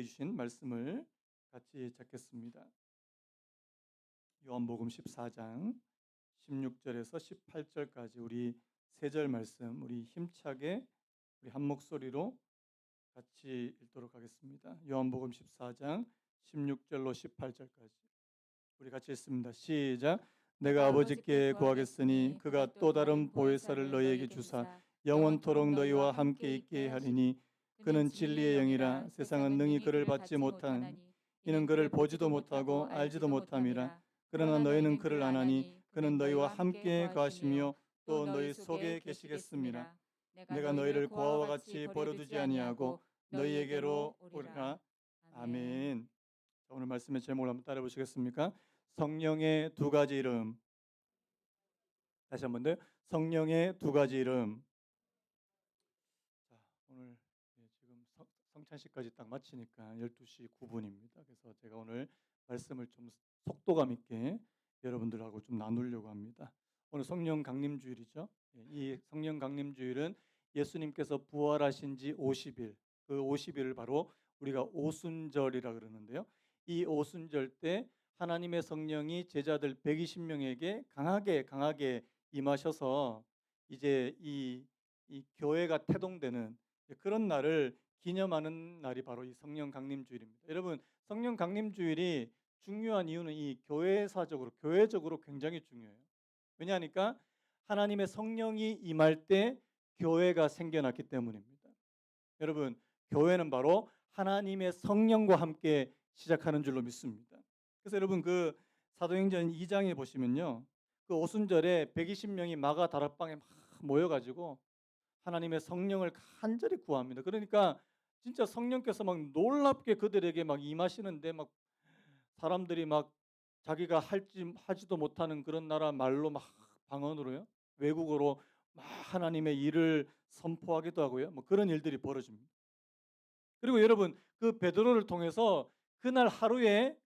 주신 말씀을 같이 찾겠습니다. 요한복음 14장 16절에서 18절까지 우리 세 절 말씀 우리 힘차게 우리 한 목소리로 같이 읽도록 하겠습니다. 요한복음 14장 16절로 18절까지 우리 같이 읽습니다. 시작. 내가 아버지께 구하겠으니 그가 또 다른 보혜사를 너희에게 주사 영원토록 너희와 함께 있게 하리니 그는 진리의 영이라. 세상은 능히 그를 받지 못하는 이는 그를 보지도 못하고 알지도 못함이라. 그러나 너희는 그를 아나니 그는 너희와 함께 거하시며 또 너희 속에 계시겠습니다. 내가 너희를 고아와 같이 버려두지 아니하고 너희에게로 오리라. 아멘. 오늘 말씀의 제목을 한번 따라 보시겠습니까? 성령의 두 가지 이름. 다시 한번 더. 성령의 두 가지 이름. 자, 오늘 지금 성찬식까지 딱 마치니까 12시 9분입니다. 그래서 제가 오늘 말씀을 좀 속도감 있게 여러분들하고 좀 나누려고 합니다. 오늘 성령 강림 주일이죠. 이 성령 강림 주일은 예수님께서 부활하신 지 50일, 그 50일을 바로 우리가 오순절이라 그러는데요. 이 오순절 때 하나님의 성령이 제자들 120명에게 강하게 임하셔서 이제 이 교회가 태동되는 그런 날을 기념하는 날이 바로 이 성령 강림 주일입니다. 여러분, 성령 강림 주일이 중요한 이유는 이 교회적으로 굉장히 중요해요. 왜냐하니까 하나님의 성령이 임할 때 교회가 생겨났기 때문입니다. 여러분, 교회는 바로 하나님의 성령과 함께 시작하는 줄로 믿습니다. 그래서 여러분 그 사도행전 2장에 보시면요. 그 오순절에 120명이 마가 다락방에 막 모여가지고 하나님의 성령을 간절히 구합니다. 그러니까 진짜 성령께서 막 놀랍게 그들에게 막 임하시는데 막 사람들이 막 자기가 하지도 못하는 그런 나라 말로 막 방언으로요, 외국어로 막 하나님의 일을 선포하기도 하고요. 뭐 그런 일들이 벌어집니다. 그리고 여러분 그 베드로를 통해서 그날 하루에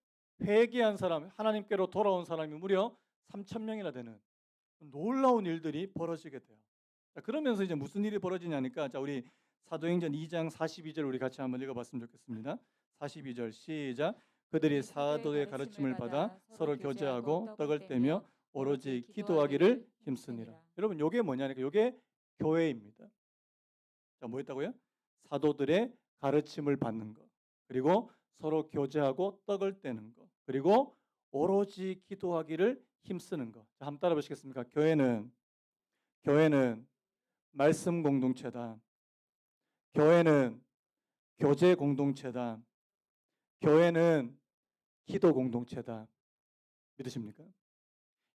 회개한 사람, 하나님께로 돌아온 사람이 무려 3천 명이나 되는 놀라운 일들이 벌어지게 돼요. 자, 그러면서 이제 무슨 일이 벌어지냐니까 자 우리 사도행전 2장 42절 우리 같이 한번 읽어봤으면 좋겠습니다. 42절 시작. 그들이 사도의 가르침을 받아 서로 교제하고 떡을 떼며 오로지 기도하기를 힘쓰니라. 여러분 요게 뭐냐니까 요게 교회입니다. 자, 뭐였다고요? 사도들의 가르침을 받는 것, 그리고 서로 교제하고 떡을 떼는 것, 그리고 오로지 기도하기를 힘쓰는 것. 자, 한번 따라 보시겠습니까? 교회는 말씀 공동체다. 교회는 교제 공동체다. 교회는 기도 공동체다. 믿으십니까?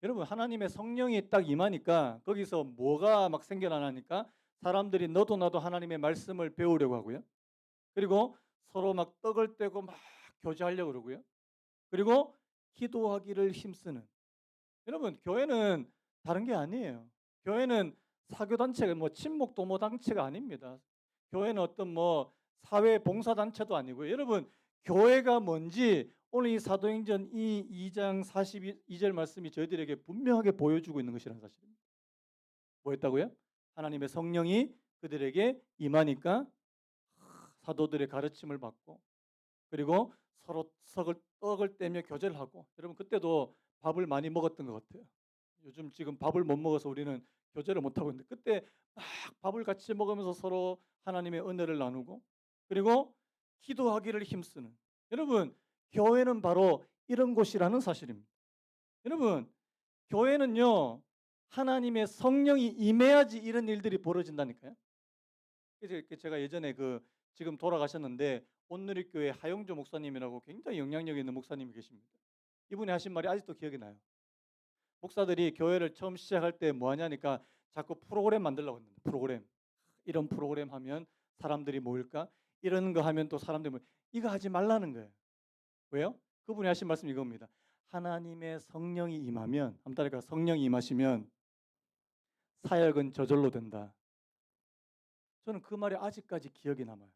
여러분 하나님의 성령이 딱 임하니까 거기서 뭐가 막 생겨나니까 사람들이 너도 나도 하나님의 말씀을 배우려고 하고요. 그리고 서로 막 떡을 떼고 막 교제하려고 그러고요. 그리고 기도하기를 힘쓰는. 여러분 교회는 다른 게 아니에요. 교회는 사교단체가 뭐 친목도모단체가 아닙니다. 교회는 어떤 뭐 사회 봉사단체도 아니고요. 여러분 교회가 뭔지 오늘 이 사도행전 이 2장 42절 말씀이 저희들에게 분명하게 보여주고 있는 것이라는 사실입니다. 뭐였다고요? 하나님의 성령이 그들에게 임하니까 사도들의 가르침을 받고 그리고 서로 떡을 떼며 교제를 하고 여러분 그때도 밥을 많이 먹었던 것 같아요. 요즘 지금 밥을 못 먹어서 우리는 교제를 못 하고 있는데 그때 막 밥을 같이 먹으면서 서로 하나님의 은혜를 나누고 그리고 기도하기를 힘쓰는. 여러분 교회는 바로 이런 곳이라는 사실입니다. 여러분 교회는요 하나님의 성령이 임해야지 이런 일들이 벌어진다니까요. 그래서 제가 예전에 그 지금 돌아가셨는데 온누리교회 하용조 목사님이라고 굉장히 영향력 있는 목사님이 계십니다. 이분이 하신 말이 아직도 기억이 나요. 목사들이 교회를 처음 시작할 때 뭐 하냐니까 자꾸 프로그램 만들려고 했는데 프로그램. 이런 프로그램 하면 사람들이 모일까? 이런 거 하면 또 사람들이 이거 하지 말라는 거예요. 왜요? 그분이 하신 말씀이 이겁니다. 하나님의 성령이 임하면 한번 따라할까요? 성령이 임하시면 사역은 저절로 된다. 저는 그 말이 아직까지 기억이 남아요.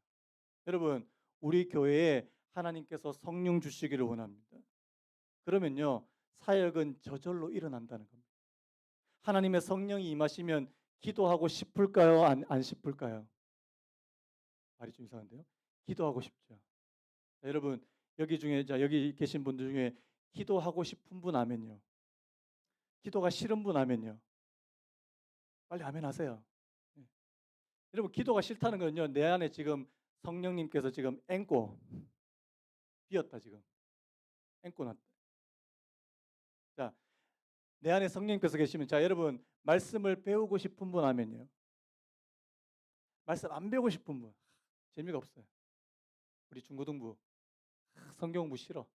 여러분 우리 교회에 하나님께서 성령 주시기를 원합니다. 그러면요 사역은 저절로 일어난다는 겁니다. 하나님의 성령이 임하시면 기도하고 싶을까요? 안 싶을까요? 말이 좀 이상한데요. 기도하고 싶죠. 자, 여러분 여기 중에 여기 계신 분들 중에 기도하고 싶은 분 아멘요. 기도가 싫은 분 아멘요. 빨리 아멘 하세요. 예. 여러분 기도가 싫다는 건요. 내 안에 지금 성령님께서 지금 앵꼬 비었다 지금. 앵꼬 났다. 자, 내 안에 성령님께서 계시면 자, 여러분 말씀을 배우고 싶은 분 아멘요. 말씀 안 배우고 싶은 분 재미가 없어요. 우리 중고등부 성경 공부 싫어.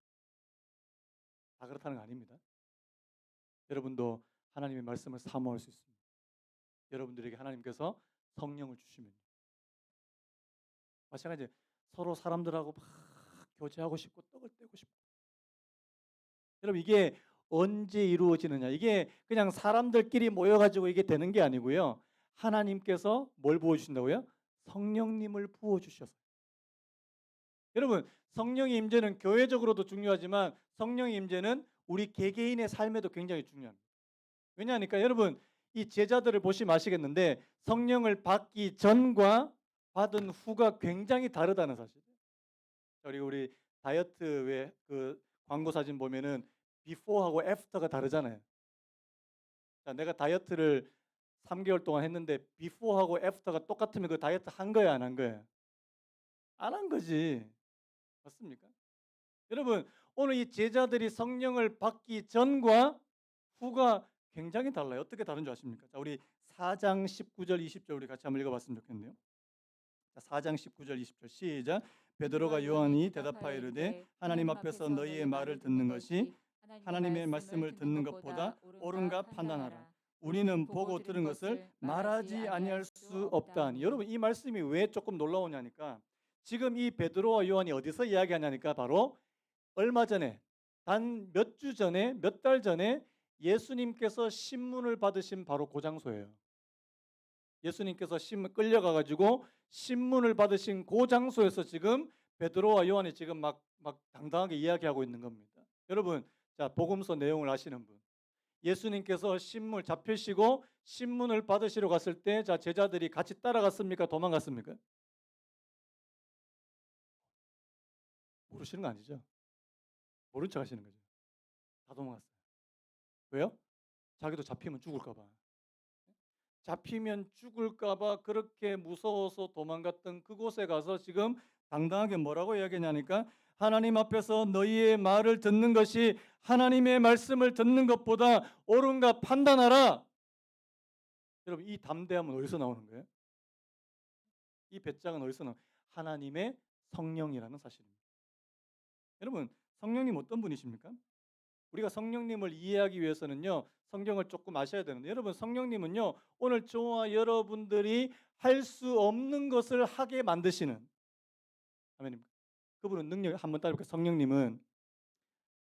다 그렇다는 거 아닙니다. 여러분도 하나님의 말씀을 사모할 수 있습니다. 여러분들에게 하나님께서 성령을 주시면 마찬가지 서로 사람들하고 막 교제하고 싶고 떡을 떼고 싶고 여러분 이게 언제 이루어지느냐 이게 그냥 사람들끼리 모여가지고 이게 되는 게 아니고요. 하나님께서 뭘 부어주신다고요? 성령님을 부어주셔서 여러분 성령의 임재는 교회적으로도 중요하지만 성령의 임재는 우리 개개인의 삶에도 굉장히 중요합니다. 왜냐하니까 여러분 이 제자들을 보시면 아시겠는데 성령을 받기 전과 받은 후가 굉장히 다르다는 사실. 그리고 우리 다이어트 왜 그 광고 사진 보면은 비포하고 애프터가 다르잖아요. 자, 내가 다이어트를 3개월 동안 했는데 비포하고 애프터가 똑같으면 그 다이어트 한 거야 안 한 거야? 안 한 거지. 맞습니까? 여러분 오늘 이 제자들이 성령을 받기 전과 후가 굉장히 달라요. 어떻게 다른 줄 아십니까? 자, 우리 4장 19절 20절 우리 같이 한번 읽어봤으면 좋겠네요. 자, 4장 19절 20절 시작. 베드로가 요한이 대답하여 이르되 하나님 앞에서 너희의 말을 듣는 것이 하나님의 말씀을 듣는 것보다 옳은가 판단하라. 우리는 보고 들은 것을 말하지 아니할 수 없다. 여러분 이 말씀이 왜 조금 놀라우냐니까 지금 이 베드로와 요한이 어디서 이야기하냐니까 바로 얼마 전에 단 몇 주 전에 몇 달 전에 예수님께서 신문을 받으신 바로 그 장소예요. 예수님께서 신문 끌려가 가지고 신문을 받으신 그 장소에서 지금 베드로와 요한이 지금 막 당당하게 이야기하고 있는 겁니다. 여러분, 자 복음서 내용을 아시는 분, 예수님께서 신문 잡히시고 신문을 받으시러 갔을 때, 자 제자들이 같이 따라갔습니까? 도망갔습니까? 모르시는 거 아니죠? 모른 척 하시는 거죠. 다 도망갔어요. 왜요? 자기도 잡히면 죽을까 봐. 잡히면 죽을까 봐 그렇게 무서워서 도망갔던 그곳에 가서 지금 당당하게 뭐라고 이야기하냐니까 하나님 앞에서 너희의 말을 듣는 것이 하나님의 말씀을 듣는 것보다 옳은가 판단하라. 여러분 이 담대함은 어디서 나오는 거예요? 이 배짱은 어디서 나오는 거예요? 하나님의 성령이라는 사실입니다. 여러분 성령님 어떤 분이십니까? 우리가 성령님을 이해하기 위해서는요 성경을 조금 아셔야 되는데 여러분 성령님은요 오늘 저와 여러분들이 할 수 없는 것을 하게 만드시는 아멘입니다. 그분은 능력 한번 따라볼까요? 성령님은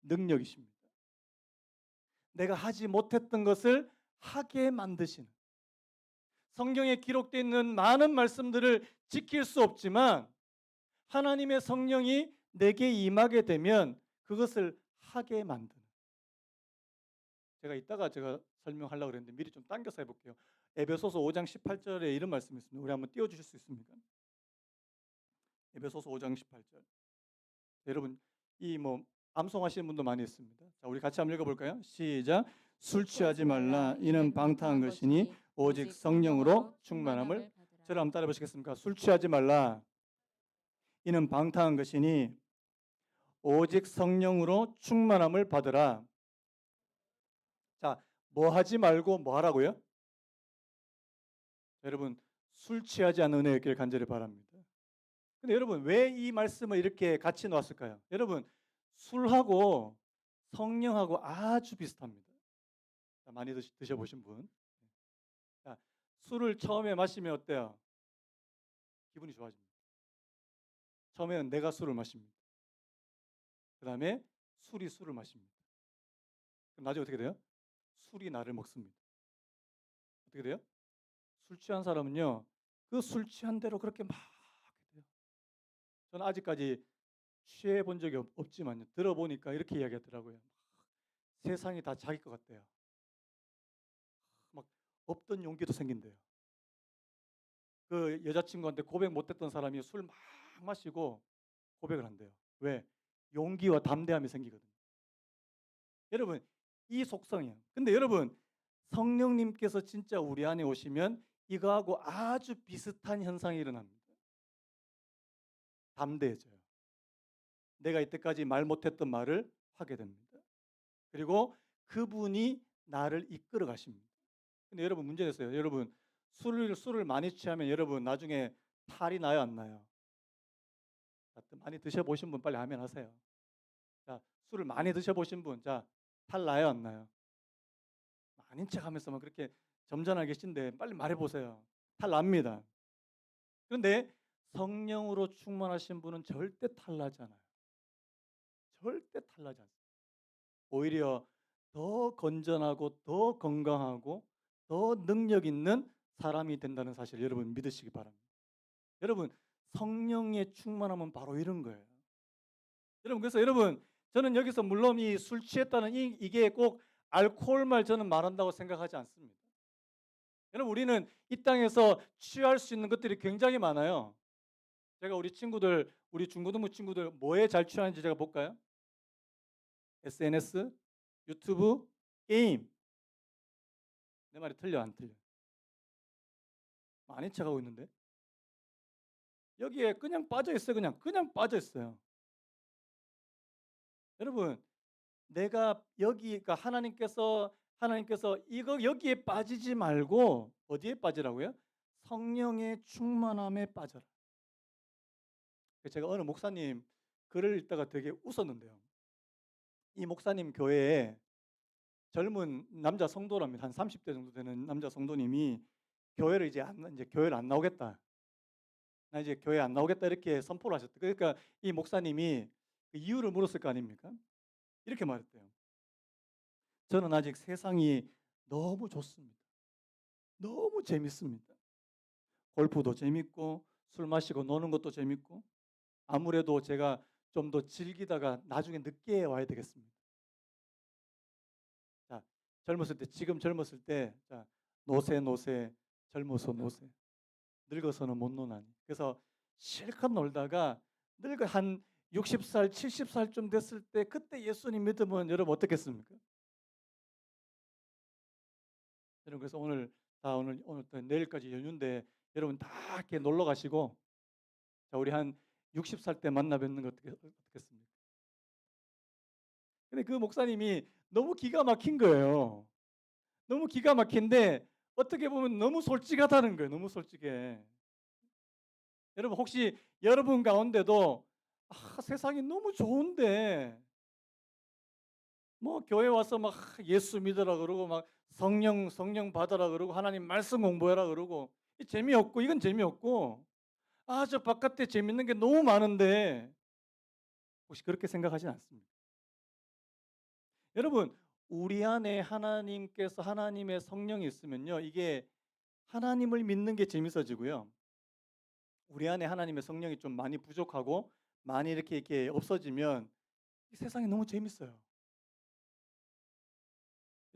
능력이십니다. 내가 하지 못했던 것을 하게 만드시는 성경에 기록되어 있는 많은 말씀들을 지킬 수 없지만 하나님의 성령이 내게 임하게 되면 그것을 하게 만드는 제가 이따가 설명하려고 그랬는데 미리 좀 당겨서 해볼게요. 에베소서 5장 18절에 이런 말씀이 있습니다. 우리 한번 띄워주실 수 있습니까? 에베소서 5장 18절. 여러분 이 암송하시는 분도 많이 있습니다. 자, 우리 같이 한번 읽어볼까요? 시작. 술 취하지 말라 이는 방탕한 것이니 오직 성령으로 충만함을. 저를 한번 따라 보시겠습니까? 술 취하지 말라 이는 방탕한 것이니 오직 성령으로 충만함을 받으라. 자, 뭐 하지 말고 뭐 하라고요? 여러분 술 취하지 않는 은혜의 길 간절히 바랍니다. 근데 여러분 왜 이 말씀을 이렇게 같이 놓았을까요? 여러분 술하고 성령하고 아주 비슷합니다. 자, 많이 드셔보신 분. 자, 술을 처음에 마시면 어때요? 기분이 좋아집니다. 처음에는 내가 술을 마십니다. 그 다음에 술이 술을 마십니다. 그럼 나중에 어떻게 돼요? 술이 나를 먹습니다. 어떻게 돼요? 술 취한 사람은요 그 술 취한 대로 그렇게 막 돼요. 저는 아직까지 취해 본 적이 없지만요 들어보니까 이렇게 이야기하더라고요. 세상이 다 자기 것 같대요. 막 없던 용기도 생긴대요. 그 여자친구한테 고백 못했던 사람이 술 막 마시고 고백을 한대요. 왜? 용기와 담대함이 생기거든요. 여러분, 이 속성이에요. 근데 여러분, 성령님께서 진짜 우리 안에 오시면 이거하고 아주 비슷한 현상이 일어납니다. 담대해져요. 내가 이때까지 말 못했던 말을 하게 됩니다. 그리고 그분이 나를 이끌어 가십니다. 근데 여러분 문제가 있어요. 여러분 술을 많이 취하면 여러분 나중에 탈이 나요, 안 나요? 많이 드셔보신 분 빨리 아멘 하세요. 자, 술을 많이 드셔보신 분, 자, 탈 나요, 안 나요? 아닌 척하면서 막 그렇게 점잖아 계신데 빨리 말해보세요. 탈 납니다. 그런데 성령으로 충만하신 분은 절대 탈나지 않아요. 절대 탈나지 않습니다. 오히려 더 건전하고 더 건강하고 더 능력 있는 사람이 된다는 사실 여러분 믿으시기 바랍니다. 여러분 성령의 충만함은 바로 이런 거예요. 여러분 그래서 여러분 저는 여기서 물론 이 술 취했다는 이게 꼭 알코올만 저는 말한다고 생각하지 않습니다. 여러분 우리는 이 땅에서 취할 수 있는 것들이 굉장히 많아요. 제가 우리 친구들 우리 중고등부 친구들 뭐에 잘 취하는지 제가 볼까요? SNS, 유튜브, 게임. 내 말이 틀려 안 틀려? 많이 쳐가고 있는데 여기에 그냥 빠져 있어요. 그냥 빠져 있어요. 여러분 내가 여기가 하나님께서 이거 여기에 빠지지 말고 어디에 빠지라고요? 성령의 충만함에 빠져라. 제가 어느 목사님 글을 읽다가 되게 웃었는데요. 이 목사님 교회에 젊은 남자 성도랍니다. 한 30대 정도 되는 남자 성도님이 이제 교회를 안 나오겠다. 나 이제 교회 안 나오겠다 이렇게 선포를 하셨대. 그러니까 이 목사님이 그 이유를 물었을 거 아닙니까? 이렇게 말했대요. 저는 아직 세상이 너무 좋습니다. 너무 재밌습니다. 골프도 재밌고 술 마시고 노는 것도 재밌고 아무래도 제가 좀 더 즐기다가 나중에 늦게 와야 되겠습니다. 자, 지금 젊었을 때, 자, 노세 젊어서 노세. 늙어서는 못 노나니. 그래서 실컷 놀다가 늙어 한 60살, 70살쯤 됐을 때 그때 예수님 믿으면 여러분 어떻겠습니까? 여러분 그래서 오늘 또 내일까지 연휴인데 여러분 다 이렇게 놀러 가시고 자, 우리 한 60살 때 만나 뵙는 거 어떻겠습니까? 근데 그 목사님이 너무 기가 막힌 거예요. 너무 기가 막힌데 어떻게 보면 너무 솔직하다는 거예요. 너무 솔직해. 여러분 혹시 여러분 가운데도 세상이 너무 좋은데 뭐 교회 와서 막 예수 믿으라 그러고 막 성령 받으라 그러고 하나님 말씀 공부해라 그러고 재미없고 이건 재미없고 저 바깥에 재밌는 게 너무 많은데 혹시 그렇게 생각하진 않습니까? 여러분 우리 안에 하나님의 성령이 있으면요 이게 하나님을 믿는 게 재밌어지고요. 우리 안에 하나님의 성령이 좀 많이 부족하고 많이 이렇게 없어지면 이 세상이 너무 재밌어요.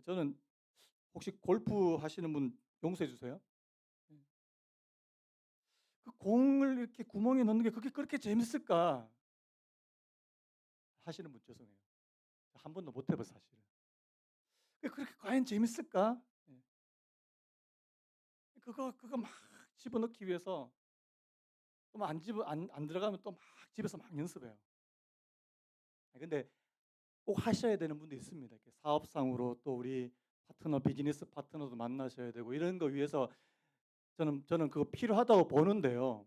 저는 혹시 골프 하시는 분 용서해 주세요. 그 공을 이렇게 구멍에 넣는 게 그게 그렇게 재밌을까? 하시는 분 죄송해요. 한 번도 못 해봐서 사실은. 그렇게 과연 재밌을까? 예. 그거 막 집어넣기 위해서 또 안 들어가면 또 막 집에서 막 연습해요. 근데 꼭 하셔야 되는 분도 있습니다. 이렇게 사업상으로 또 우리 비즈니스 파트너도 만나셔야 되고 이런 거 위해서 저는 그거 필요하다고 보는데요.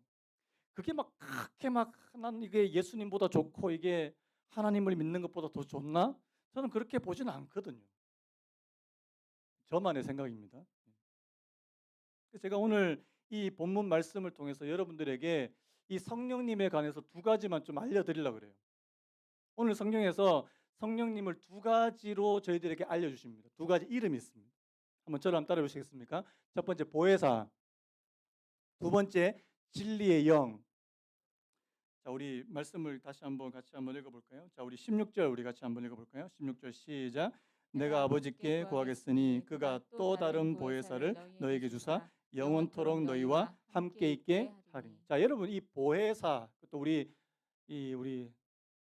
그게 막 그렇게 막 난 이게 예수님보다 좋고 이게 하나님을 믿는 것보다 더 좋나? 저는 그렇게 보지는 않거든요. 저만의 생각입니다. 제가 오늘 이 본문 말씀을 통해서 여러분들에게 이 성령님에 관해서 두 가지만 좀 알려드리려고 그래요. 오늘 성경에서 성령님을 두 가지로 저희들에게 알려주십니다. 두 가지 이름이 있습니다. 한번 저를 따라해 보시겠습니까? 첫 번째 보혜사, 두 번째 진리의 영. 자, 우리 말씀을 같이 한번 읽어볼까요? 자, 우리 16절 우리 같이 한번 읽어볼까요? 16절 시작. 내가 아버지께 구하겠으니 그가 또 다른 보혜사를 너에게 주사 영원토록 너희와 함께 있게 하리니. 자, 여러분 이 보혜사 또 우리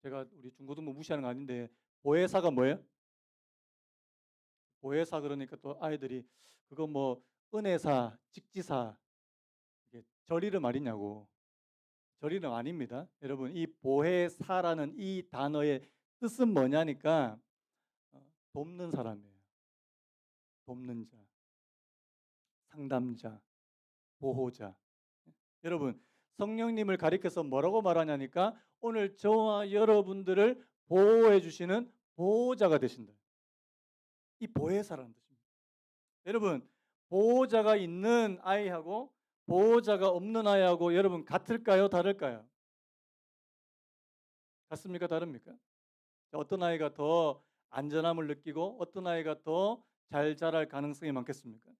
제가 우리 중고등부 무시하는 거 아닌데 보혜사가 뭐예요? 보혜사 그러니까 또 아이들이 그거 뭐 은혜사, 직지사 이게 절 이름 아니냐고. 절 이름 아닙니다. 여러분 이 보혜사라는 이 단어의 뜻은 뭐냐니까 돕는 사람이에요. 돕는 자, 상담자, 보호자. 여러분 성령님을 가리켜서 뭐라고 말하냐니까 오늘 저와 여러분들을 보호해 주시는 보호자가 되신다. 이 보혜사라는 뜻입니다. 여러분 보호자가 있는 아이하고 보호자가 없는 아이하고 여러분 같을까요? 다를까요? 같습니까? 다릅니까? 어떤 아이가 더 안전함을 느끼고 어떤 아이가 더 잘 자랄 가능성이 많겠습니까?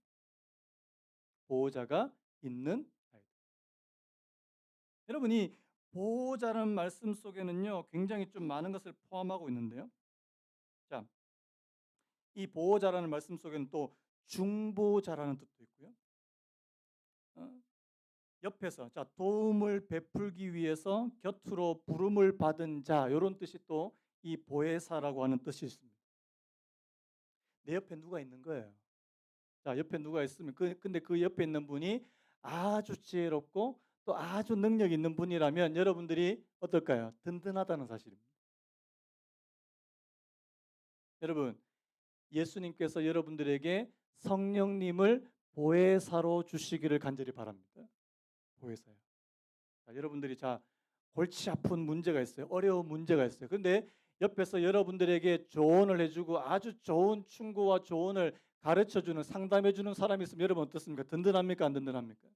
보호자가 있는 아이들. 여러분 이 보호자라는 말씀 속에는요 굉장히 좀 많은 것을 포함하고 있는데요. 자, 이 보호자라는 말씀 속에는 또 중보자라는 뜻도 있고요. 어, 옆에서 자 도움을 베풀기 위해서 곁으로 부름을 받은 자 이런 뜻이 또 이 보혜사라고 하는 뜻이 있습니다. 내 옆에 누가 있는 거예요. 자 옆에 누가 있으면 근데 그 옆에 있는 분이 아주 지혜롭고 또 아주 능력 있는 분이라면 여러분들이 어떨까요? 든든하다는 사실입니다. 여러분 예수님께서 여러분들에게 성령님을 보혜사로 주시기를 간절히 바랍니다. 보혜사요. 자, 여러분들이 자 골치 아픈 문제가 있어요. 어려운 문제가 있어요. 그런데 옆에서 여러분들에게 조언을 해주고 아주 좋은 충고와 조언을 가르쳐주는 상담해주는 사람이 있으면 여러분 어떻습니까? 든든합니까? 안 든든합니까?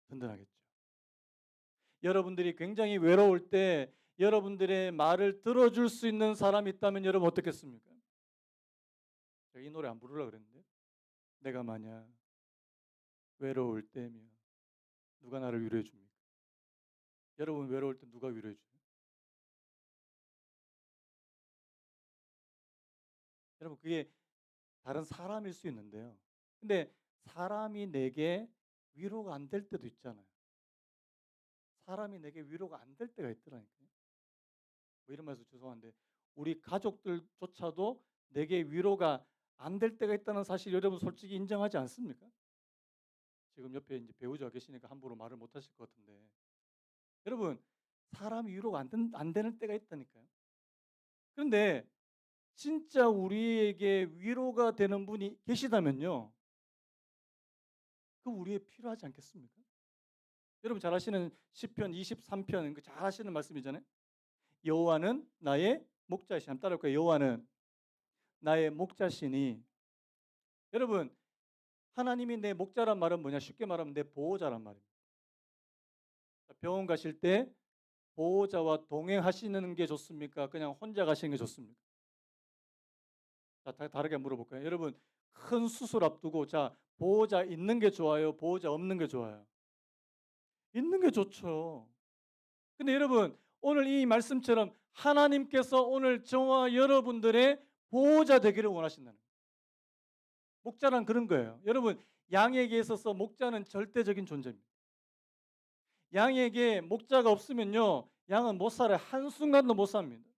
든든하겠죠. 여러분들이 굉장히 외로울 때 여러분들의 말을 들어줄 수 있는 사람이 있다면 여러분 어떻겠습니까? 제가 이 노래 안 부르려고 그랬는데 내가 만약 외로울 때면 누가 나를 위로해 줍니까? 여러분 외로울 때 누가 위로해 주요? 여러분 그게 다른 사람일 수 있는데요. 근데 사람이 내게 위로가 안 될 때도 있잖아요. 사람이 내게 위로가 안 될 때가 있더라니까요. 뭐 이런 말해서 죄송한데 우리 가족들조차도 내게 위로가 안 될 때가 있다는 사실 여러분 솔직히 인정하지 않습니까? 지금 옆에 이제 배우자가 계시니까 함부로 말을 못 하실 것 같은데 여러분 사람이 위로가 안 되는 때가 있다니까요. 그런데 진짜 우리에게 위로가 되는 분이 계시다면요. 그 우리에 필요하지 않겠습니까? 여러분 잘 아시는 시편 23편 그 잘 아시는 말씀이잖아요. 여호와는 나의 목자시니 한번 따라할까요? 여호와는 나의 목자시니 여러분 하나님이 내 목자란 말은 뭐냐? 쉽게 말하면 내 보호자란 말입니다. 병원 가실 때 보호자와 동행하시는 게 좋습니까? 그냥 혼자 가시는 게 좋습니까? 자, 다르게 물어볼까요? 여러분 큰 수술 앞두고 자 보호자 있는 게 좋아요? 보호자 없는 게 좋아요? 있는 게 좋죠. 근데 여러분 오늘 이 말씀처럼 하나님께서 오늘 저와 여러분들의 보호자 되기를 원하신다는 거예요. 목자란 그런 거예요. 여러분 양에게 있어서 목자는 절대적인 존재입니다. 양에게 목자가 없으면요 양은 못 살아요. 한순간도 못 삽니다.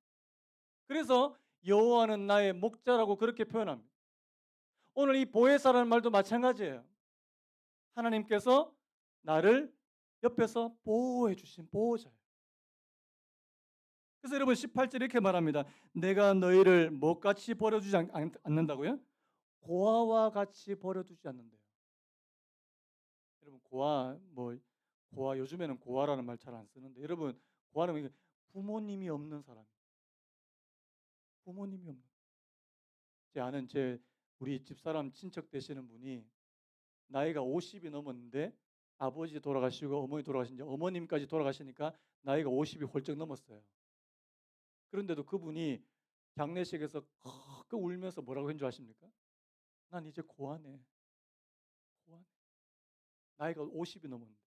그래서 여호와는 나의 목자라고 그렇게 표현합니다. 오늘 이 보혜사라는 말도 마찬가지예요. 하나님께서 나를 옆에서 보호해 주신 보호자예요. 그래서 여러분 18절 이렇게 말합니다. 내가 너희를 뭐같이 버려주지 않는다고요? 고아와 같이 버려두지 않는데요. 여러분 고아 뭐 고아 요즘에는 고아라는 말 잘 안 쓰는데 여러분 고아는 부모님이 없는 사람, 부모님이 없는. 제 아는 제 우리 집사람 친척 되시는 분이 나이가 50이 넘었는데 아버지 돌아가시고 어머니 돌아가신 지 어머님까지 돌아가시니까 나이가 50이 훌쩍 넘었어요. 그런데도 그분이 장례식에서 그 울면서 뭐라고 한 줄 아십니까? 난 이제 고아네. 고아네. 나이가 50이 넘었는데.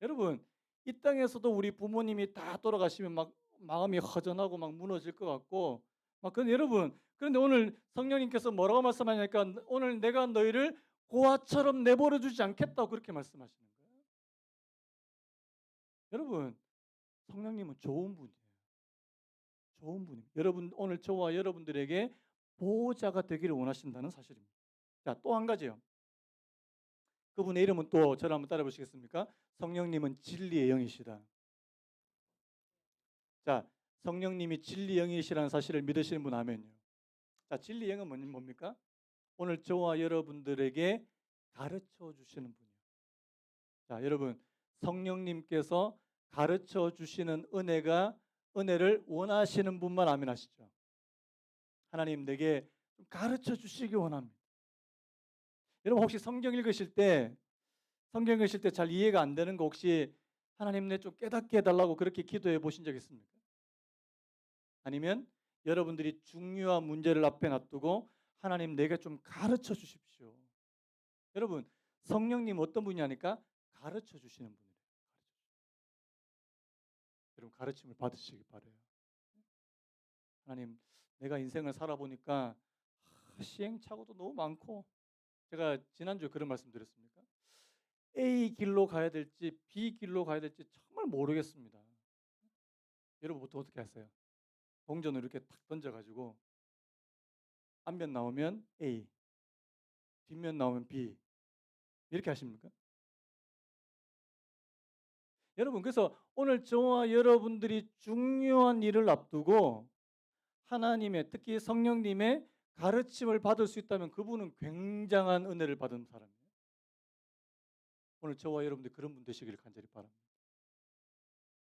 여러분 이 땅에서도 우리 부모님이 다 돌아가시면 막 마음이 허전하고 막 무너질 것 같고 막 근데 여러분 그런데 오늘 성령님께서 뭐라고 말씀하냐니까 오늘 내가 너희를 고아처럼 내버려 두지 않겠다고 그렇게 말씀하시는 거예요. 여러분 성령님은 좋은 분이에요. 좋은 분입니다. 여러분 오늘 저와 여러분들에게 보호자가 되기를 원하신다는 사실입니다. 자, 또 한 가지요. 그분의 이름은 또 저를 한번 따라 보시겠습니까? 성령님은 진리의 영이시다. 자, 성령님이 진리의 영이시라는 사실을 믿으시는 분 하면요. 자, 진리의 영은 뭡니까? 오늘 저와 여러분들에게 가르쳐 주시는 분이요. 자, 여러분 성령님께서 가르쳐 주시는 은혜를 원하시는 분만 아멘 하시죠. 하나님 내게 가르쳐 주시기 원합니다. 여러분 혹시 성경 읽으실 때 잘 이해가 안 되는 거 혹시 하나님 내 좀 깨닫게 해달라고 그렇게 기도해 보신 적 있습니까? 아니면 여러분들이 중요한 문제를 앞에 놔두고 하나님 내게 좀 가르쳐 주십시오. 여러분 성령님 어떤 분이 하니까 가르쳐 주시는 분이래요. 여러분 가르침을 받으시기 바래요. 하나님 내가 인생을 살아보니까 시행착오도 너무 많고 제가 지난주에 그런 말씀 드렸습니까? A 길로 가야 될지 B 길로 가야 될지 정말 모르겠습니다. 여러분 보통 어떻게 하세요? 동전을 이렇게 탁 던져가지고 앞면 나오면 A, 뒷면 나오면 B 이렇게 하십니까? 여러분 그래서 오늘 저와 여러분들이 중요한 일을 앞두고 하나님의 특히 성령님의 가르침을 받을 수 있다면 그분은 굉장한 은혜를 받은 사람이에요. 오늘 저와 여러분들 그런 분 되시기를 간절히 바랍니다.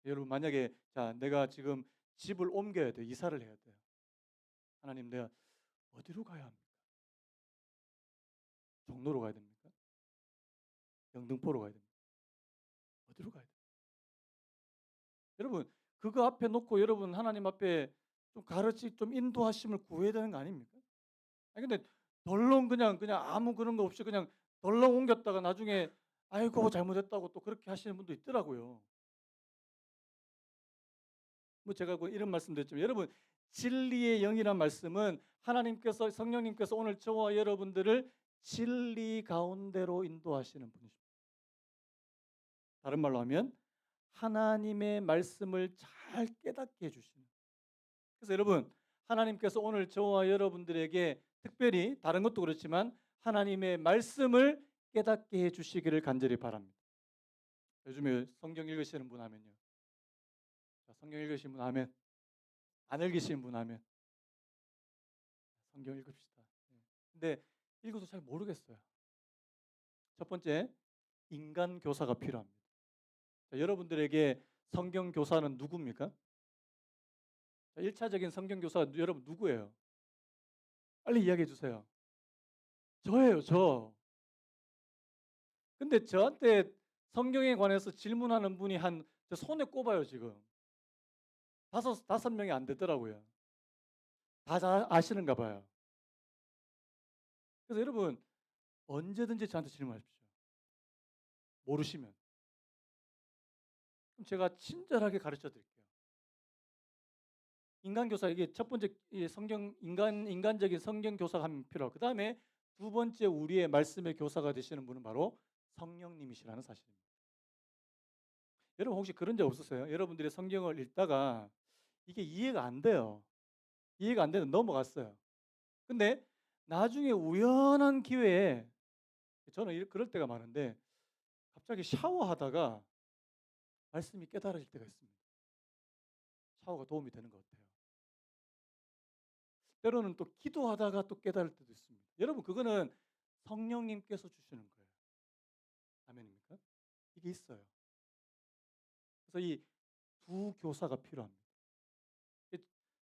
여러분 만약에 자 내가 지금 집을 옮겨야 돼. 이사를 해야 돼요. 하나님 내가 어디로 가야 합니까? 종로로 가야 됩니까? 영등포로 가야 됩니까? 어디로 가야 돼요? 여러분 그거 앞에 놓고 여러분 하나님 앞에 좀 인도하심을 구해야 되는 거 아닙니까? 아니 근데 덜렁 그냥 아무 그런 거 없이 그냥 덜렁 옮겼다가 나중에 아이고 잘못했다고 또 그렇게 하시는 분도 있더라고요. 뭐 제가 이런 말씀드렸지만 여러분 진리의 영이란 말씀은 하나님께서 성령님께서 오늘 저와 여러분들을 진리 가운데로 인도하시는 분이십니다. 다른 말로 하면 하나님의 말씀을 잘 깨닫게 해주시는. 그래서 여러분 하나님께서 오늘 저와 여러분들에게 특별히 다른 것도 그렇지만 하나님의 말씀을 깨닫게 해주시기를 간절히 바랍니다. 요즘에 성경 읽으시는 분 하면요. 성경 읽으시는 분 하면 안 읽으시는 분 하면 성경 읽읍시다. 근데 읽어도 잘 모르겠어요. 첫 번째 인간 교사가 필요합니다. 자, 여러분들에게 성경 교사는 누굽니까? 1차적인 성경 교사 여러분 누구예요? 빨리 이야기해 주세요. 저예요, 저. 근데 저한테 성경에 관해서 질문하는 분이 저 손에 꼽아요, 지금. 다섯 명이 안 되더라고요. 다 아시는가 봐요. 그래서 여러분, 언제든지 저한테 질문하십시오. 모르시면. 그럼 제가 친절하게 가르쳐 드릴게요. 인간 교사, 이게 첫 번째 인간적인 성경 교사가 한 명 필요하고, 그 다음에 두 번째 우리의 말씀의 교사가 되시는 분은 바로 성령님이시라는 사실입니다. 여러분 혹시 그런 적 없으세요? 여러분들이 성경을 읽다가 이게 이해가 안 돼요. 이해가 안 되는 넘어갔어요. 근데 나중에 우연한 기회에 저는 그럴 때가 많은데 갑자기 샤워하다가 말씀이 깨달아질 때가 있습니다. 샤워가 도움이 되는 것 같아요. 때로는 또 기도하다가 또 깨달을 때도 있습니다. 여러분 그거는 성령님께서 주시는 거예요. 아멘입니까? 이게 있어요. 그래서 이 두 교사가 필요합니다.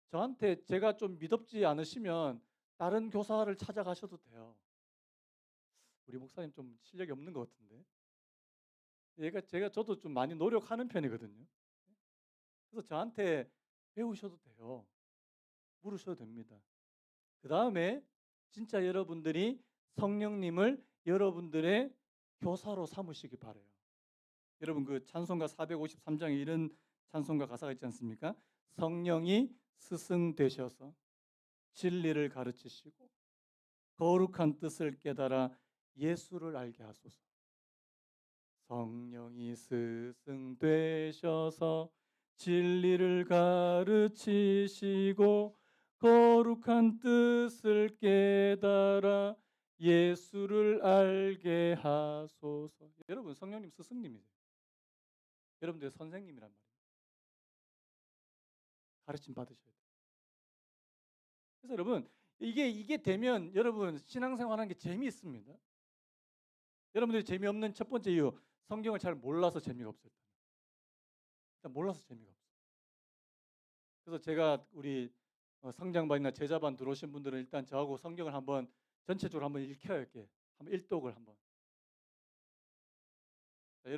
저한테 제가 좀 믿음지 않으시면 다른 교사를 찾아가셔도 돼요. 우리 목사님 좀 실력이 없는 것 같은데. 저도 좀 많이 노력하는 편이거든요. 그래서 저한테 배우셔도 돼요. 물으셔도 됩니다. 그 다음에 진짜 여러분들이 성령님을 여러분들의 교사로 삼으시기 바래요. 여러분 그 찬송가 453장에 이런 찬송가 가사가 있지 않습니까? 성령이 스승 되셔서 진리를 가르치시고 거룩한 뜻을 깨달아 예수를 알게 하소서. 성령이 스승 되셔서 진리를 가르치시고 거룩한 뜻을 깨달아 예수를 알게 하소서. 여러분 성령님 스승님이세요. 여러분들의 선생님이란 말이에요. 가르침 받으셔야 돼요. 그래서 여러분 이게 되면 여러분 신앙생활하는 게 재미있습니다. 여러분들이 재미없는 첫 번째 이유, 성경을 잘 몰라서 재미가 없어요. 일단 몰라서 재미가 없어요. 그래서 제가 우리 성장반이나 제자반 들어오신 분들은 일단 저하고 성경을 한번 전체적으로 한번 읽혀야 할게. 한번 일독을 한번. 자,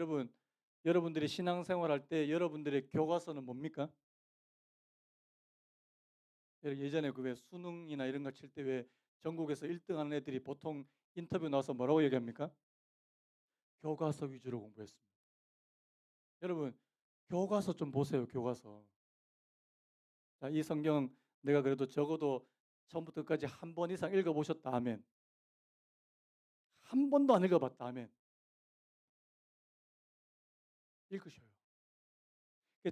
여러분들이 신앙생활할 때 여러분들의 교과서는 뭡니까? 예전에 그 왜 수능이나 이런 거 칠 때 왜 전국에서 1등 하는 애들이 보통 인터뷰 나와서 뭐라고 얘기합니까? 교과서 위주로 공부했습니다. 여러분 교과서 좀 보세요. 교과서. 자, 이 성경 내가 그래도 적어도 처음부터 끝까지 한 번 이상 읽어보셨다 하면, 한 번도 안 읽어봤다 하면 읽으셔요.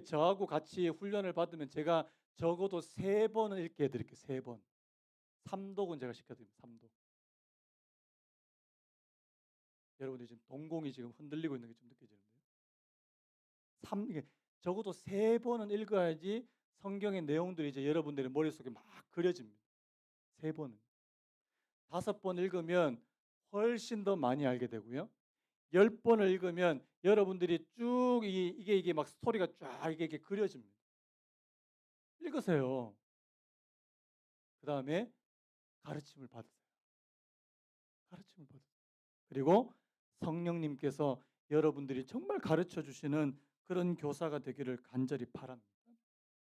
저하고 같이 훈련을 받으면 제가 적어도 3번은 읽게 해드릴게요. 3번. 3독은 제가 시켜드립니다. 3독. 여러분들이 지금 동공이 지금 흔들리고 있는 게 좀 느껴지는데요. 이게 적어도 3번은 읽어야지 성경의 내용들이 이제 여러분들의 머릿속에 막 그려집니다. 3번은. 5번 읽으면 훨씬 더 많이 알게 되고요. 10번을 읽으면 여러분들이 쭉 이게 막 스토리가 쫙 이게 그려집니다. 읽으세요. 그 다음에 가르침을 받으세요. 가르침을 받으세요. 그리고 성령님께서 여러분들이 정말 가르쳐 주시는 그런 교사가 되기를 간절히 바랍니다.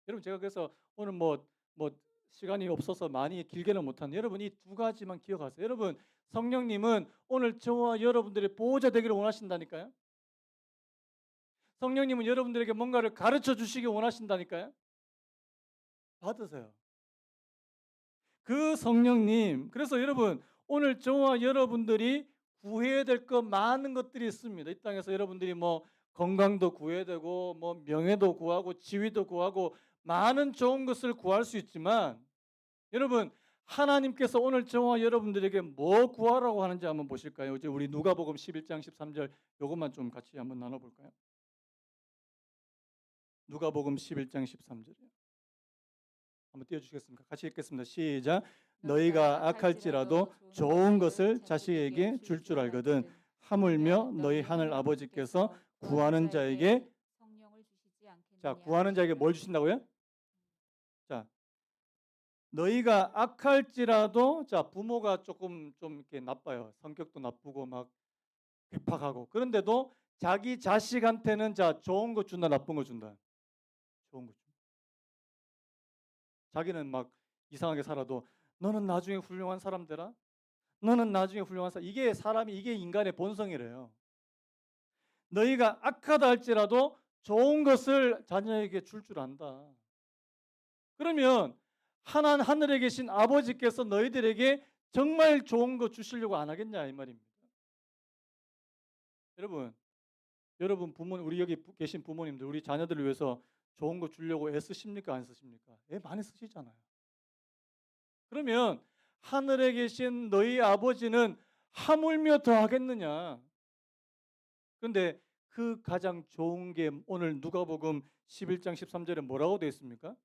여러분 제가 그래서 오늘 뭐 시간이 없어서 많이 길게는 못하는데 여러분 이 2가지만 기억하세요. 여러분 성령님은 오늘 저와 여러분들의 보호자 되기를 원하신다니까요. 성령님은 여러분들에게 뭔가를 가르쳐 주시기 원하신다니까요. 받으세요. 그 성령님. 그래서 여러분 오늘 저와 여러분들이 구해야 될 것 많은 것들이 있습니다. 이 땅에서 여러분들이 뭐 건강도 구해야 되고 뭐 명예도 구하고 지위도 구하고 많은 좋은 것을 구할 수 있지만 여러분 하나님께서 오늘 저와 여러분들에게 뭐 구하라고 하는지 한번 보실까요? 이제 우리 누가복음 11장 13절 요것만 좀 같이 한번 나눠 볼까요? 누가복음 11장 13절이요. 한번 띄워 주시겠습니까? 같이 읽겠습니다. 시작. 너희가 악할지라도 좋은 것을 자식에게 줄 알거든 하물며 너희 하늘 아버지께서 구하는 자에게, 자, 구하는 자에게 뭘 주신다고요? 자, 너희가 악할지라도, 자, 부모가 조금 좀 이렇게 나빠요. 성격도 나쁘고 막 괴팍하고. 그런데도 자기 자식한테는 자, 좋은 거 준다, 나쁜 거 준다. 좋은 거 준다. 자기는 막 이상하게 살아도 너는 나중에 훌륭한 사람 되라. 너는 나중에 훌륭한 사람. 이게 인간의 본성이래요. 너희가 악하다 할지라도 좋은 것을 자녀에게 줄 안다. 그러면 하늘에 계신 아버지께서 너희들에게 정말 좋은 거 주시려고 안 하겠냐 이 말입니다. 여러분 부모님, 우리 여기 계신 부모님들 우리 자녀들을 위해서 좋은 거 주려고 애쓰십니까 안 쓰십니까? 많이 쓰시잖아요. 그러면 하늘에 계신 너희 아버지는 하물며 더 하겠느냐? 그런데 그 가장 좋은 게 오늘 누가복음 11장 13절에 뭐라고 되어 있습니까?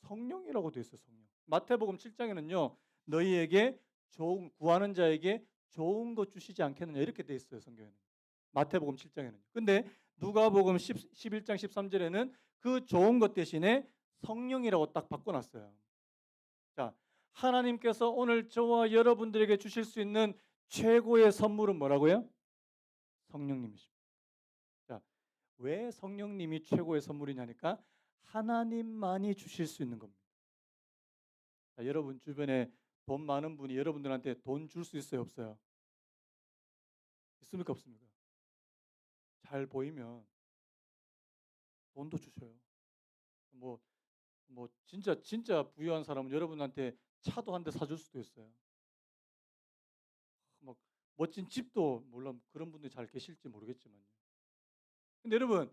성령이라고 되어 있어요. 성령. 마태복음 7장에는요. 너희에게 구하는 자에게 좋은 것 주시지 않겠느냐 이렇게 되어 있어요. 성경에는. 마태복음 7장에는. 근데 누가복음 11장 13절에는 그 좋은 것 대신에 성령이라고 딱 바꿔놨어요. 자, 하나님께서 오늘 저와 여러분들에게 주실 수 있는 최고의 선물은 뭐라고요? 성령님이십니다. 자, 왜 성령님이 최고의 선물이냐니까 하나님만이 주실 수 있는 겁니다. 자, 여러분 주변에 돈 많은 분이 여러분들한테 돈 줄 수 있어요, 없어요? 있습니까, 없습니까? 잘 보이면 돈도 주셔요. 뭐, 진짜 부유한 사람은 여러분한테 차도 한 대 사줄 수도 있어요. 막 멋진 집도 물론 그런 분들이 잘 계실지 모르겠지만요. 근데 여러분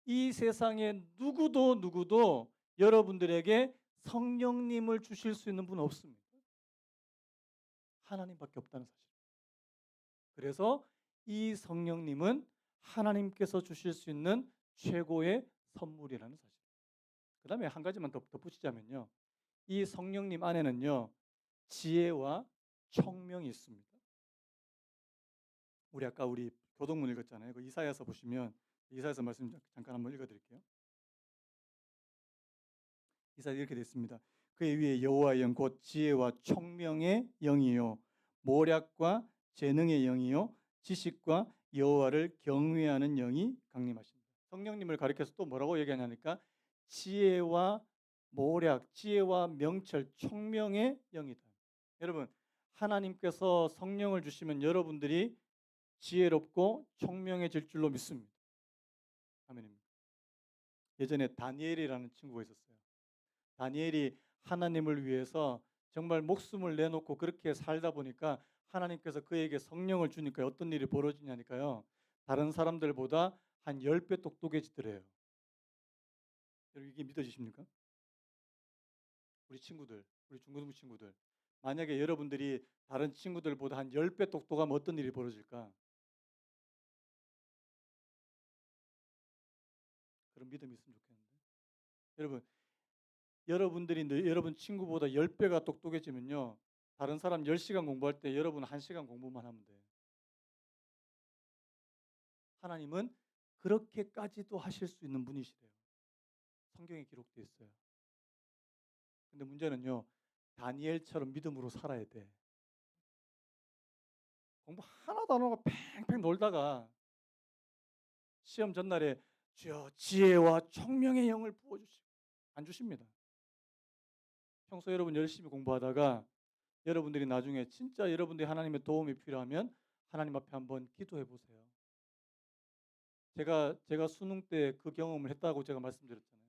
이 세상에 누구도 여러분들에게 성령님을 주실 수 있는 분은 없습니다. 하나님밖에 없다는 사실. 그래서 이 성령님은 하나님께서 주실 수 있는 최고의 선물이라는 사실. 그 다음에 한 가지만 더 덧붙이자면요, 이 성령님 안에는요 지혜와 총명이 있습니다. 우리 교동문 읽었잖아요. 그 이사야서 보시면 이사야서 말씀 잠깐 한번 읽어드릴게요. 이사야 이렇게 되어 있습니다. 그의 위에 여호와의 영 곧 지혜와 총명의 영이요 모략과 재능의 영이요 지식과 여호와를 경외하는 영이 강림하십니다. 성령님을 가리켜서 또 뭐라고 얘기하냐니까 지혜와 모략, 지혜와 명철, 총명의 영이다. 여러분, 하나님께서 성령을 주시면 여러분들이 지혜롭고 총명해질 줄로 믿습니다. 아멘입니다. 예전에 다니엘이라는 친구가 있었어요. 다니엘이 하나님을 위해서 정말 목숨을 내놓고 그렇게 살다 보니까 하나님께서 그에게 성령을 주니까 어떤 일이 벌어지냐니까요, 다른 사람들보다 한 10배 똑똑해지더래요. 여러분, 이게 믿어지십니까? 우리 친구들, 우리 중고등부 친구들, 만약에 여러분들이 다른 친구들보다 한 10배 똑똑하면 어떤 일이 벌어질까? 그런 믿음이 있으면 좋겠는데. 여러분들이 여러분 친구보다 10배가 똑똑해지면요, 다른 사람 10시간 공부할 때 여러분 1시간 공부만 하면 돼요. 하나님은 그렇게까지도 하실 수 있는 분이시래요. 성경에 기록되어 있어요. 근데 문제는요, 다니엘처럼 믿음으로 살아야 돼. 공부 하나도 안 하고 팽팽 놀다가 시험 전날에 주여 지혜와 총명의 영을 부어주시고 안 주십니다. 평소 여러분 열심히 공부하다가 여러분들이 나중에 진짜 여러분들이 하나님의 도움이 필요하면 하나님 앞에 한번 기도해 보세요. 제가 수능 때 그 경험을 했다고 제가 말씀드렸잖아요.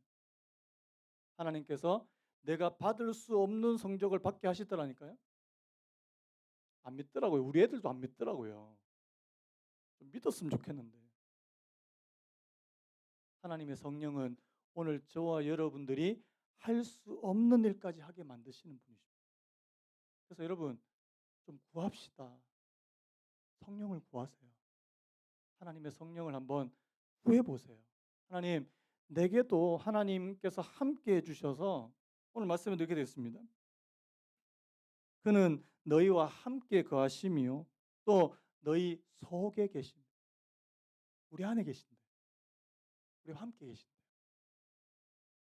하나님께서 내가 받을 수 없는 성적을 받게 하시더라니까요. 안 믿더라고요. 우리 애들도 안 믿더라고요. 좀 믿었으면 좋겠는데. 하나님의 성령은 오늘 저와 여러분들이 할 수 없는 일까지 하게 만드시는 분이십니다. 그래서 여러분 좀 구합시다. 성령을 구하세요. 하나님의 성령을 한번 구해보세요. 하나님, 내게도 하나님께서 함께 해주셔서 오늘 말씀에 이렇게 되어 있습니다. 그는 너희와 함께 거하시며 또 너희 속에 계신다. 우리 안에 계신다. 우리와 함께 계신다.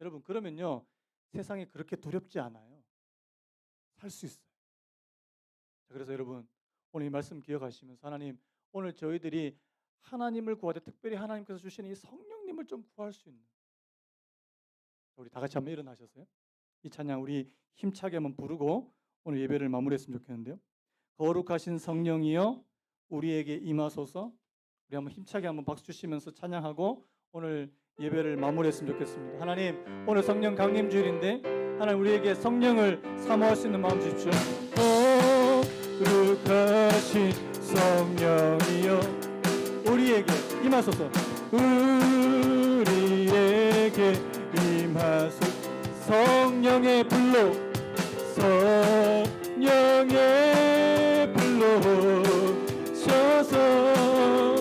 여러분, 그러면요 세상이 그렇게 두렵지 않아요. 살 수 있어요. 그래서 여러분 오늘 이 말씀 기억하시면서 하나님, 오늘 저희들이 하나님을 구할 때 특별히 하나님께서 주시는 이 성령님을 좀 구할 수 있는, 우리 다 같이 한번 일어나셔서요, 이 찬양 우리 힘차게 한번 부르고 오늘 예배를 마무리했으면 좋겠는데요. 거룩하신 성령이여 우리에게 임하소서. 우리 한번 힘차게 한번 박수 주시면서 찬양하고 오늘 예배를 마무리했으면 좋겠습니다. 하나님, 오늘 성령 강림 주일인데 하나님 우리에게 성령을 사모할 수 있는 마음 주십시오. 거룩하신 성령이여 우리에게 임하소서. 우리에게 임하소서. 성령의 불로, 성령의 불로 셔서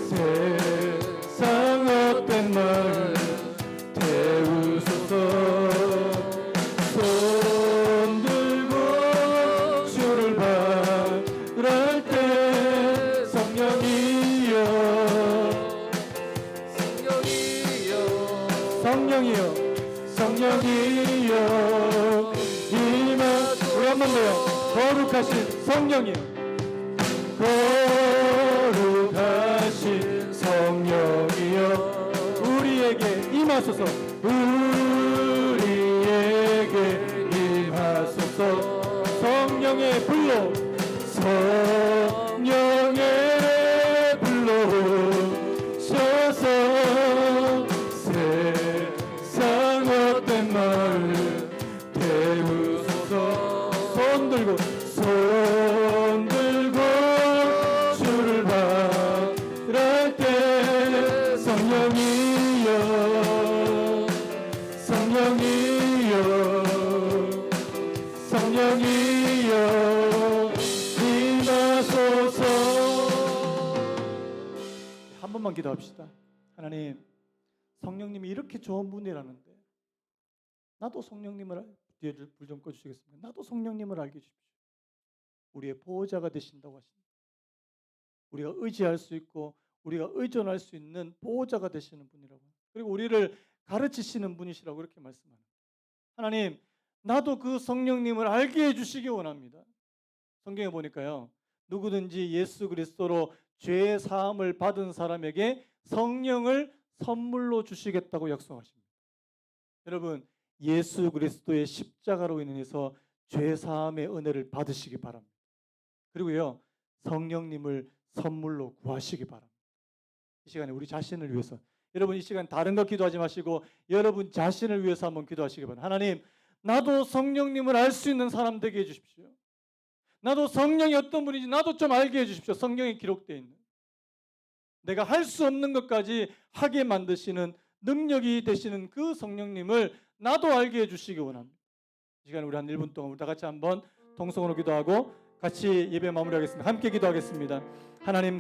세상 헛된 말 태우소서. 손 들고 주를 바랄 때 성령이여, 성령이여, 성령이여 임하. 우리 한 번 더요. 거룩하신 성령이여, 거룩하신 성령이여 우리에게 임하소서. 우리에게 임하소서. 성령의 불로, 성령의 불로 셔서 세상 헛된 말 태우소서. 손 들고 주를 바랄 때 성령이여, 기도합시다. 하나님, 성령님이 이렇게 좋은 분이라는데 나도 성령님을, 뒤에 불 좀 꺼주시겠습니까? 나도 성령님을 알게 해주십시오. 우리의 보호자가 되신다고 하십니다. 우리가 의지할 수 있고 우리가 의존할 수 있는 보호자가 되시는 분이라고, 그리고 우리를 가르치시는 분이시라고 그렇게 말씀합니다. 하나님, 나도 그 성령님을 알게 해주시기 원합니다. 성경에 보니까요, 누구든지 예수 그리스도로 죄 사함을 받은 사람에게 성령을 선물로 주시겠다고 약속하십니다. 여러분, 예수 그리스도의 십자가로 인해서 죄 사함의 은혜를 받으시기 바랍니다. 그리고요, 성령님을 선물로 구하시기 바랍니다. 이 시간에 우리 자신을 위해서, 여러분 이 시간 다른 거 기도하지 마시고 여러분 자신을 위해서 한번 기도하시기 바랍니다. 하나님, 나도 성령님을 알 수 있는 사람 되게 해주십시오. 나도 성령이 어떤 분인지 나도 좀 알게 해주십시오. 성경에 기록되어 있는 내가 할 수 없는 것까지 하게 만드시는 능력이 되시는 그 성령님을 나도 알게 해주시기 원합니다. 이 시간에 우리 한 1분 동안 우리 다 같이 한번 통성으로 기도하고 같이 예배 마무리하겠습니다. 함께 기도하겠습니다. 하나님